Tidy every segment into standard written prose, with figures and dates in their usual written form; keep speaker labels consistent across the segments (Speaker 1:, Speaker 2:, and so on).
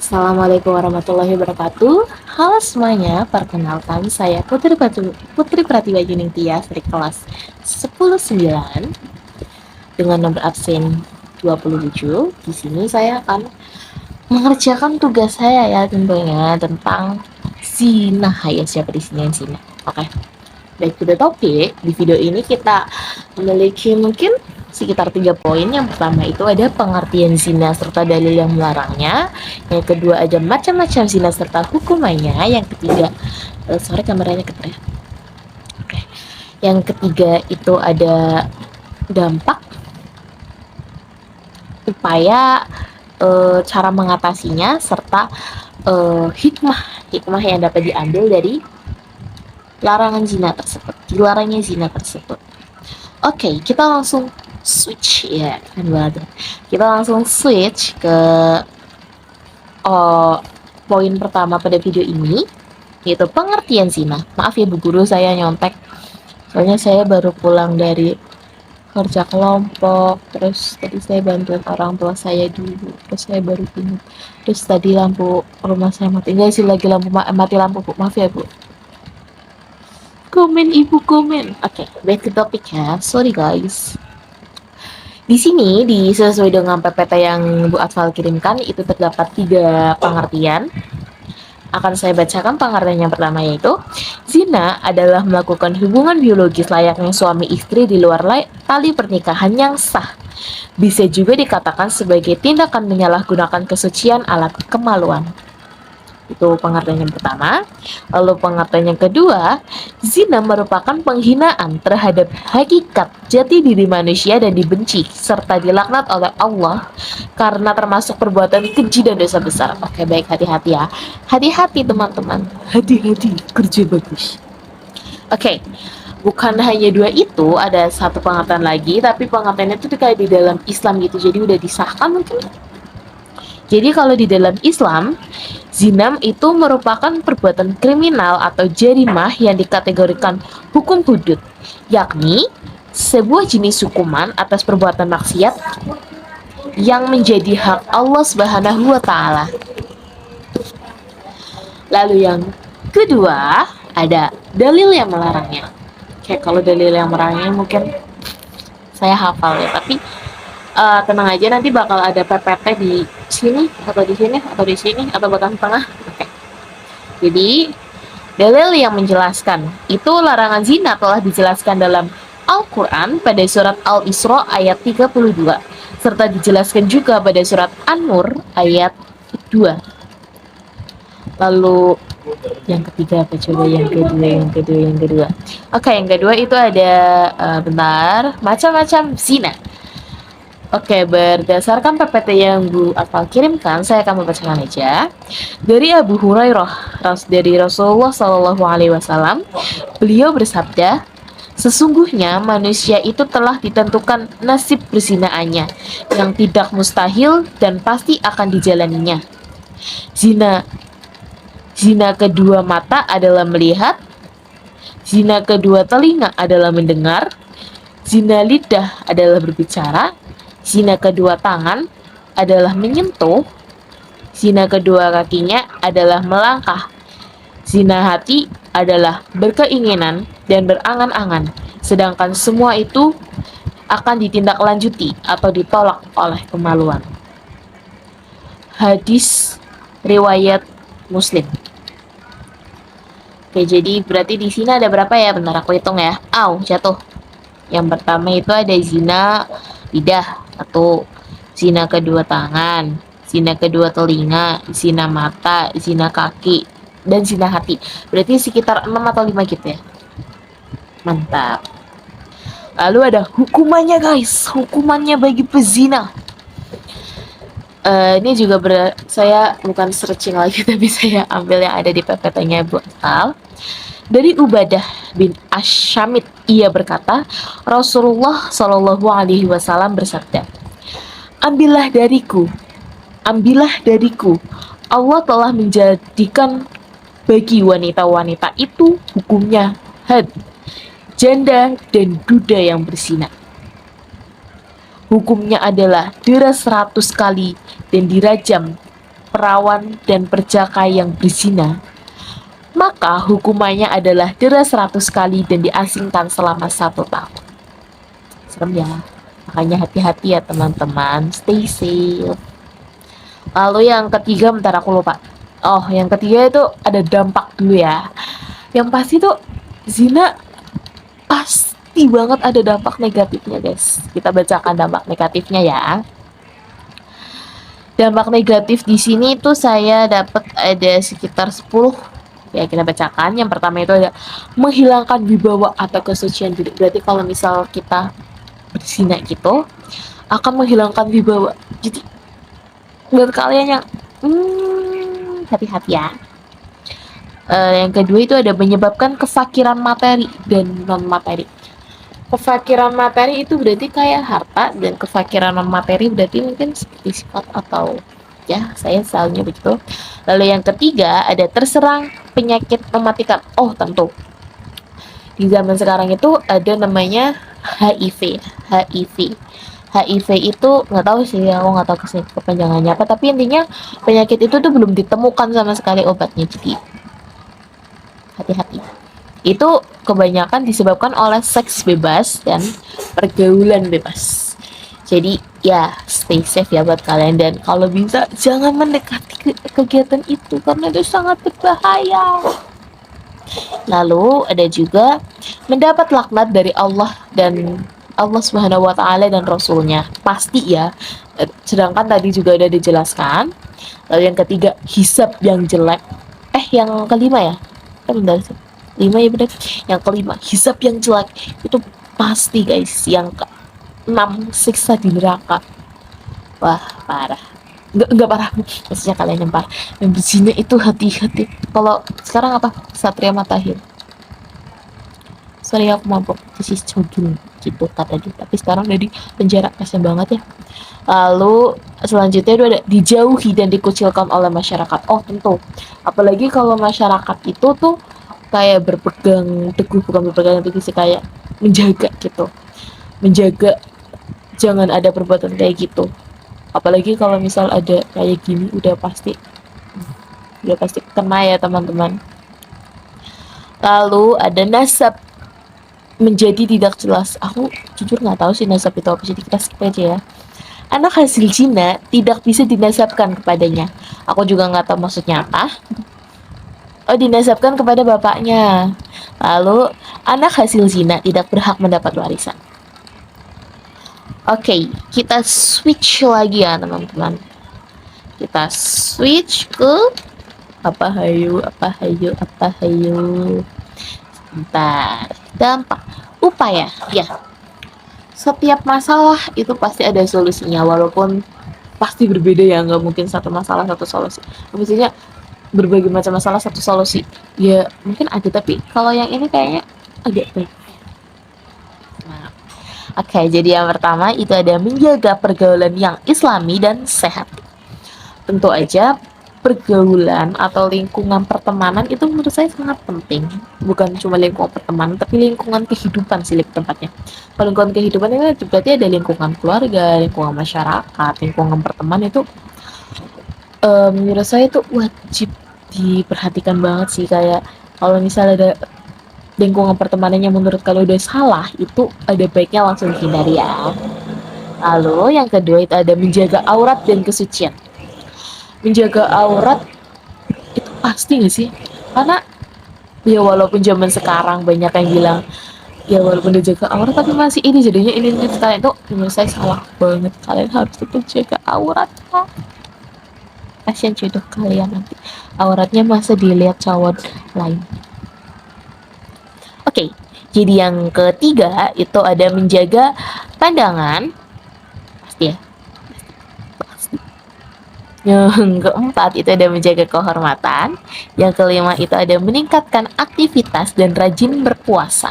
Speaker 1: Assalamualaikum warahmatullahi wabarakatuh. Halo semuanya, perkenalkan saya Putri Pratiwa Juningtyas dari kelas 10-9 dengan nomor absen 27. Di sini saya akan mengerjakan tugas saya ya tentunya tentang zina. Ya, siapa di sini yang zina? Oke. Back to the topic, di video ini kita memiliki mungkin sekitar 3 poin. Yang pertama itu ada pengertian zina serta dalil yang melarangnya. Yang kedua ada macam-macam zina serta hukumannya. Yang ketiga, sorry kameranya keter ya. Oke. Yang ketiga itu ada dampak, upaya, cara mengatasinya serta hikmah yang dapat diambil dari larangan zina tersebut, dilarangnya zina tersebut. Oke, kita langsung switch ya, kan banget. Kita langsung switch ke poin pertama pada video ini, yaitu pengertian zina. Maaf ya Bu Guru, saya nyontek. Soalnya saya baru pulang dari kerja kelompok, terus tadi saya bantuin orang tua saya dulu, terus saya baru ingat. Terus tadi lampu rumah saya mati. Enggak sih, lagi mati lampu Bu. Maaf ya Bu. Komen ibu komen. Oke, back to topic ya. Sorry guys. Di sini sesuai dengan PPT yang Bu Atfal kirimkan itu terdapat 3 pengertian. Akan saya bacakan pengertian yang pertama, yaitu zina adalah melakukan hubungan biologis layaknya suami istri di luar tali pernikahan yang sah. Bisa juga dikatakan sebagai tindakan menyalahgunakan kesucian alat kemaluan. Itu pengertian yang pertama. Lalu pengertian yang kedua, zina merupakan penghinaan terhadap hakikat jati diri manusia dan dibenci serta dilaknat oleh Allah karena termasuk perbuatan keji dan dosa besar. Oke, baik, hati-hati ya. Hati-hati teman-teman. Hati-hati, kerja bagus. Oke, bukan hanya 2 itu, ada satu pengertian lagi, tapi pengertiannya itu kayak di dalam Islam gitu, jadi udah disahkan mungkin. Jadi kalau di dalam Islam, zina itu merupakan perbuatan kriminal atau jarimah yang dikategorikan hukum hudud, yakni sebuah jenis hukuman atas perbuatan maksiat yang menjadi hak Allah Subhanahu wa taala. Lalu yang kedua, ada dalil yang melarangnya. Kayak kalau dalil yang melarangnya mungkin saya hafal ya, tapi tenang aja, nanti bakal ada PPT di sini atau di sini atau di sini atau bahkan tengah. Oke. Jadi dalil yang menjelaskan itu larangan zina telah dijelaskan dalam Al-Quran pada surat Al-Isra ayat 32 serta dijelaskan juga pada surat An-Nur ayat 2. Lalu yang ketiga apa coba? Yang kedua. Oke, yang kedua itu ada bentar, macam-macam zina. Oke, berdasarkan PPT yang Bu Atfal kirimkan, saya akan membacakan aja. Dari Abu Hurairah, dari Rasulullah Shallallahu Alaihi Wasallam, beliau bersabda, sesungguhnya manusia itu telah ditentukan nasib perzinaannya, yang tidak mustahil dan pasti akan dijalaninya. Zina kedua mata adalah melihat, zina kedua telinga adalah mendengar, zina lidah adalah berbicara, zina kedua tangan adalah menyentuh, zina kedua kakinya adalah melangkah, zina hati adalah berkeinginan dan berangan-angan, sedangkan semua itu akan ditindaklanjuti atau ditolak oleh kemaluan. Hadis riwayat Muslim. Oke, jadi berarti di sini ada berapa ya? Bentar aku hitung ya. Jatuh. Yang pertama itu ada zina lidah, atau zina kedua tangan, zina kedua telinga, zina mata, zina kaki, dan zina hati. Berarti sekitar 6 atau 5 gitu ya. Mantap. Lalu ada hukumannya guys, hukumannya bagi pezina. Ini juga saya bukan searching lagi, tapi saya ambil yang ada di PPT-nya Bu Atfal. Dari Ubadah bin Asyamit, ia berkata, Rasulullah Shallallahu Alaihi Wasallam bersabda, ambillah dariku, Allah telah menjadikan bagi wanita-wanita itu hukumnya had, janda dan duda yang berzina. Hukumnya adalah deras 100 kali dan dirajam perawan dan perjaka yang berzina, maka hukumannya adalah dera 100 kali dan diasingkan selama 1 tahun. Serem ya. Makanya hati-hati ya teman-teman, stay safe. Lalu yang ketiga, bentar aku lupa. Oh, yang ketiga itu ada dampak dulu ya. Yang pasti tuh zina pasti banget ada dampak negatifnya, guys. Kita bacakan dampak negatifnya ya. Dampak negatif di sini tuh saya dapat ada sekitar 10. Ya, kita bacakan. Yang pertama itu ada menghilangkan wibawa atau kesucian diri. Berarti kalau misal kita berzina gitu, akan menghilangkan wibawa. Jadi buat kalian yang hati-hati ya. Yang kedua itu ada menyebabkan kefakiran materi dan non materi. Kefakiran materi itu berarti kayak harta, dan kefakiran non materi berarti mungkin seperti sifat atau ya, saya selalunya begitu. Lalu yang ketiga ada terserang penyakit mematikan. Oh tentu di zaman sekarang itu ada namanya HIV. HIV itu nggak tahu sih, aku nggak tahu kepanjangannya apa, tapi intinya penyakit itu tuh belum ditemukan sama sekali obatnya, jadi hati-hati. Itu kebanyakan disebabkan oleh seks bebas dan pergaulan bebas. Jadi ya stay safe ya buat kalian, dan kalau bisa jangan mendekati kegiatan itu karena itu sangat berbahaya. Lalu ada juga mendapat laknat dari Allah dan Allah Subhanahu wa taala dan rasulnya. Pasti ya. Sedangkan tadi juga udah dijelaskan. Lalu yang ketiga, hisab yang jelek. Yang kelima ya? Bentar sih. 5 ya benar. Yang kelima, hisab yang jelek. Itu pasti guys. Yang ke-6, siksa di neraka. Wah, parah. Enggak parah, maksudnya kalian yang parah. Yang berzina itu hati-hati. Kalau sekarang apa? Satria Matahir. Sorry aku mabok, this is jogging gitu kata dia. Tapi sekarang udah di penjara, kasian banget ya. Lalu selanjutnya itu ada dijauhi dan dikucilkan oleh masyarakat. Oh tentu, apalagi kalau masyarakat itu tuh kayak berpegang teguh, bukan berpegang teguh sih, kayak menjaga gitu, menjaga jangan ada perbuatan kayak gitu. Apalagi kalau misal ada kayak gini, udah pasti kena ya teman-teman. Lalu ada nasab menjadi tidak jelas. Aku jujur nggak tahu sih nasab itu apa, jadi kita skip aja ya. Anak hasil zina tidak bisa dinasabkan kepadanya. Aku juga nggak tahu maksudnya apa. Oh, dinasabkan kepada bapaknya. Lalu anak hasil zina tidak berhak mendapat warisan. Oke, kita switch lagi ya teman-teman. Kita switch ke apa hayu. Bentar. Dampak upaya ya. Setiap masalah itu pasti ada solusinya, walaupun pasti berbeda ya, nggak mungkin satu masalah satu solusi. Maksudnya berbagai macam masalah satu solusi ya mungkin ada, tapi kalau yang ini kayaknya agak baik. Nah, oke, jadi yang pertama itu ada menjaga pergaulan yang islami dan sehat. Tentu aja pergaulan atau lingkungan pertemanan itu menurut saya sangat penting. Bukan cuma lingkungan pertemanan, tapi lingkungan kehidupan sih lebih tepatnya. Kalau lingkungan kehidupan itu berarti ada lingkungan keluarga, lingkungan masyarakat, lingkungan pertemanan itu menurut saya itu wajib diperhatikan banget sih. Kayak kalau misalnya ada lingkungan pertemanan yang menurut kalian udah salah, itu ada baiknya langsung dihindari ya. Lalu yang kedua itu ada menjaga aurat dan kesucian. Menjaga aurat itu pasti gak sih? Karena ya walaupun zaman sekarang banyak yang bilang ya walaupun dijaga aurat tapi masih ini jadinya ini kalian itu menurut saya salah banget. Kalian harus tetap jaga aurat kan? Kasian jodoh kalian nanti auratnya masa dilihat cowok lain. Oke, jadi yang ketiga itu ada menjaga pandangan. Pasti ya. Yang keempat itu ada menjaga kehormatan. Yang kelima itu ada meningkatkan aktivitas dan rajin berpuasa.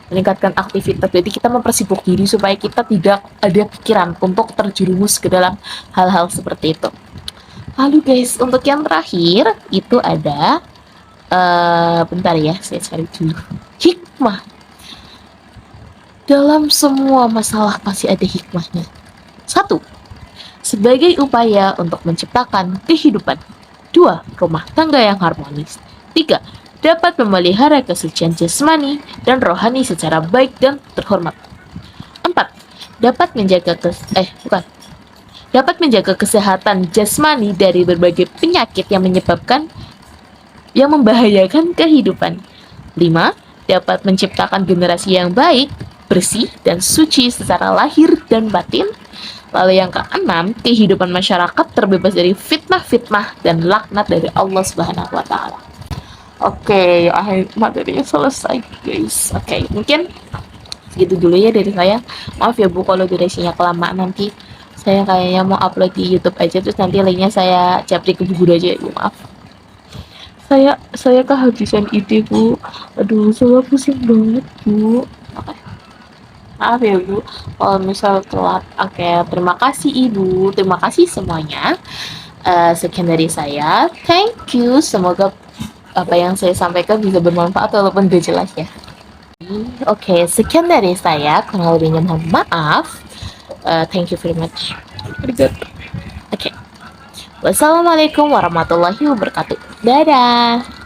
Speaker 1: Meningkatkan aktivitas, jadi kita mempersibuk diri supaya kita tidak ada pikiran untuk terjerumus ke dalam hal-hal seperti itu. Lalu guys, untuk yang terakhir itu ada bentar ya, saya cari dulu. Hikmah. Dalam semua masalah pasti ada hikmahnya. 1. sebagai upaya untuk menciptakan kehidupan. 2. Rumah tangga yang harmonis. 3. Dapat memelihara kesucian jasmani dan rohani secara baik dan terhormat. 4. Dapat menjaga dapat menjaga kesehatan jasmani dari berbagai penyakit yang membahayakan kehidupan. 5. Dapat menciptakan generasi yang baik, bersih, dan suci secara lahir dan batin. Lalu yang keenam, kehidupan masyarakat terbebas dari fitnah-fitnah dan laknat dari Allah Subhanahu wa taala. Oke, akhir materinya selesai, guys. Oke, mungkin segitu dulu ya dari saya. Maaf ya Bu kalau durasinya kelamaan, nanti saya kayaknya mau upload di YouTube aja, terus nanti linknya saya japri ke Bu Guru aja ya Bu, maaf. Saya kehabisan ide Bu. Aduh, saya pusing banget Bu. Oke. Maaf ya Bu kalau misal telat. Oke, terima kasih Ibu, terima kasih semuanya. Sekian dari saya, thank you, semoga apa yang saya sampaikan bisa bermanfaat walaupun gak jelas ya. Oke, sekian dari saya, kurang lebihnya mohon maaf. Thank you very much. Oke. Wassalamualaikum warahmatullahi wabarakatuh. Dadah.